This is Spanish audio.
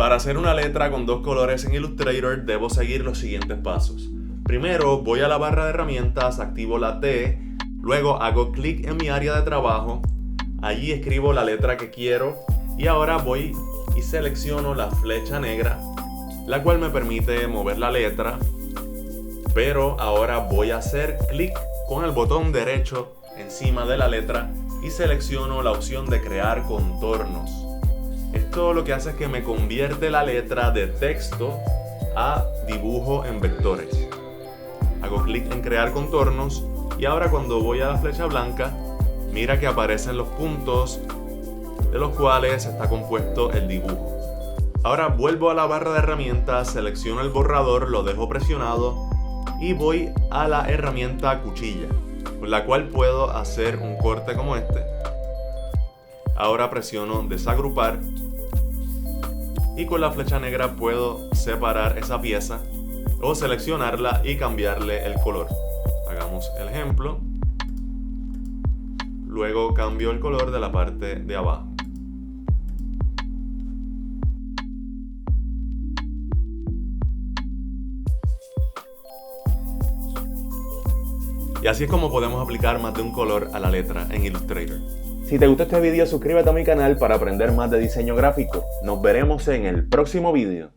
Para hacer una letra con dos colores en Illustrator debo seguir los siguientes pasos. Primero voy a la barra de herramientas, activo la T, luego hago clic en mi área de trabajo, allí escribo la letra que quiero y ahora voy y selecciono la flecha negra, la cual me permite mover la letra, pero ahora voy a hacer clic con el botón derecho encima de la letra y selecciono la opción de crear contornos. Esto lo que hace es que me convierte la letra de texto a dibujo en vectores. Hago clic en crear contornos y ahora cuando voy a la flecha blanca, mira que aparecen los puntos de los cuales está compuesto el dibujo. Ahora vuelvo a la barra de herramientas, selecciono el borrador, lo dejo presionado y voy a la herramienta cuchilla, con la cual puedo hacer un corte como este. Ahora presiono desagrupar y con la flecha negra puedo separar esa pieza o seleccionarla y cambiarle el color. Hagamos el ejemplo. Luego cambio el color de la parte de abajo. Y así es como podemos aplicar más de un color a la letra en Illustrator. Si te gustó este video, suscríbete a mi canal para aprender más de diseño gráfico. Nos veremos en el próximo video.